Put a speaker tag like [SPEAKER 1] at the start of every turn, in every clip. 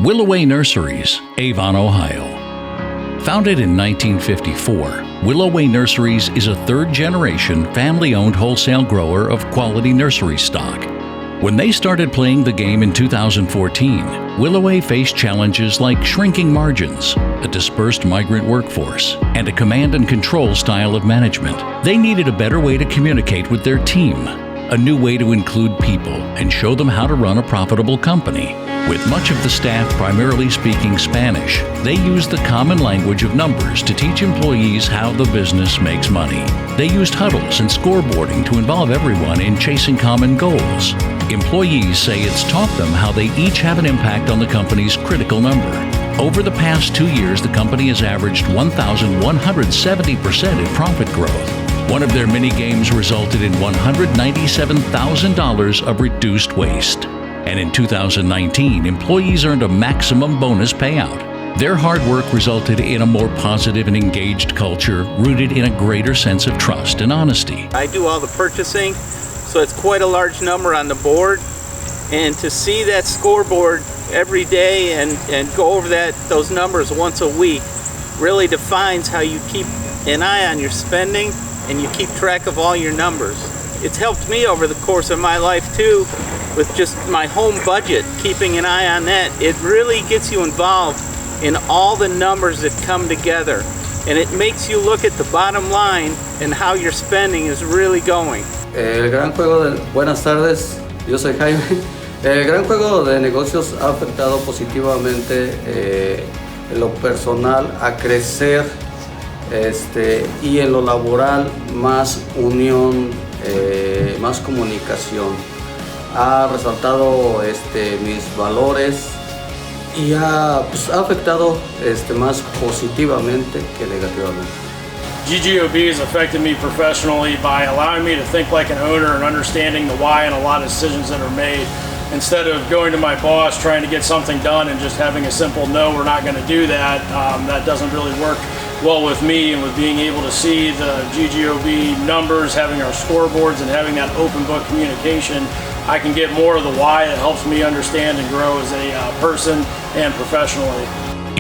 [SPEAKER 1] Willoway Nurseries, Avon, Ohio. Founded in 1954, Willoway Nurseries is a third-generation, family-owned wholesale grower of quality nursery stock. When they started playing the game in 2014, Willoway faced challenges like shrinking margins, a dispersed migrant workforce, and a command and control style of management. They needed a better way to communicate with their team, a new way to include people and show them how to run a profitable company. With much of the staff primarily speaking Spanish, they use the common language of numbers to teach employees how the business makes money. They used huddles and scoreboarding to involve everyone in chasing common goals. Employees say it's taught them how they each have an impact on the company's critical number. Over the past 2 years, the company has averaged 1,170% in profit growth. One of their mini games resulted in $197,000 of reduced waste. And in 2019, employees earned a maximum bonus payout. Their hard work resulted in a more positive and engaged culture rooted in a greater sense of trust and honesty.
[SPEAKER 2] I do all the purchasing, so it's quite a large number on the board. And to see that scoreboard every day and go over those numbers once a week really defines how you keep an eye on your spending and you keep track of all your numbers. It's helped me over the course of my life too, with just my home budget, keeping an eye on that. It really gets you involved in all the numbers that come together, and it makes you look at the bottom line and how your spending is really going.
[SPEAKER 3] Buenas tardes, yo soy Jaime. El gran juego de negocios ha afectado positivamente en lo personal a crecer y en lo laboral más unión, más comunicación. Ha resaltado mis valores y ha afectado más positivamente que negativamente.
[SPEAKER 4] GGOB has affected me professionally by allowing me to think like an owner and understanding the why in a lot of decisions that are made. Instead of going to my boss trying to get something done and just having a simple no, we're not going to do that, that doesn't really work well with me. And with being able to see the GGOB numbers, having our scoreboards, and having that open book communication, I can get more of the why that helps me understand and grow as a person and professionally.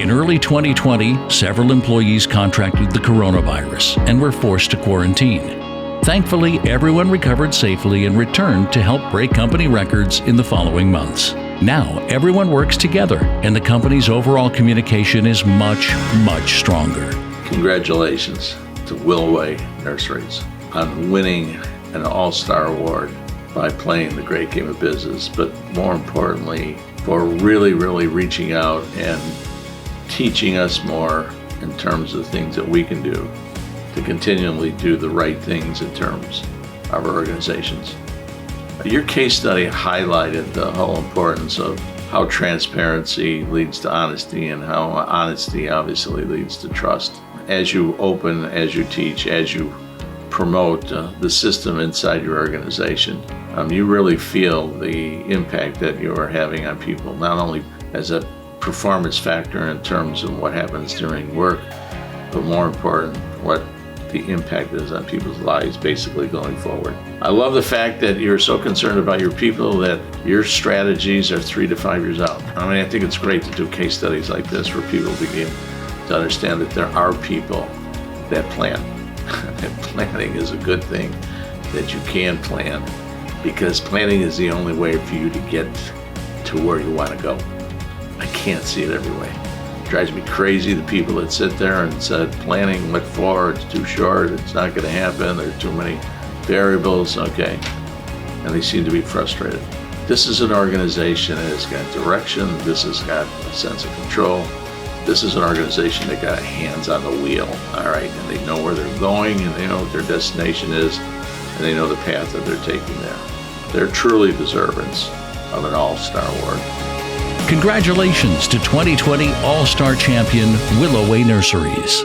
[SPEAKER 1] In early 2020, several employees contracted the coronavirus and were forced to quarantine. Thankfully, everyone recovered safely and returned to help break company records in the following months. Now, everyone works together, and the company's overall communication is much, much stronger.
[SPEAKER 5] Congratulations to Willoway Nurseries on winning an All-Star Award by playing the great game of business, but more importantly, for really reaching out and teaching us more in terms of things that we can do to continually do the right things in terms of our organizations. Your case study highlighted the whole importance of how transparency leads to honesty and how honesty obviously leads to trust. As you open, as you teach, as you promote the system inside your organization, you really feel the impact that you are having on people, not only as a performance factor in terms of what happens during work, but more important, what the impact is on people's lives basically going forward. I love the fact that you're so concerned about your people that your strategies are 3 to 5 years out. I mean, I think it's great to do case studies like this where people begin to understand that there are people that plan. And planning is a good thing, that you can plan, because planning is the only way for you to get to where you want to go. I can't see it every way. It drives me crazy, the people that sit there and said, planning, what for? It's too short, it's not going to happen, there are too many variables, okay. And they seem to be frustrated. This is an organization that has got direction, this has got a sense of control. This is an organization that got hands on the wheel, all right? And they know where they're going, and they know what their destination is, and they know the path that they're taking there. They're truly deserving of an All-Star Award.
[SPEAKER 1] Congratulations to 2020 All-Star champion Willoway Nurseries.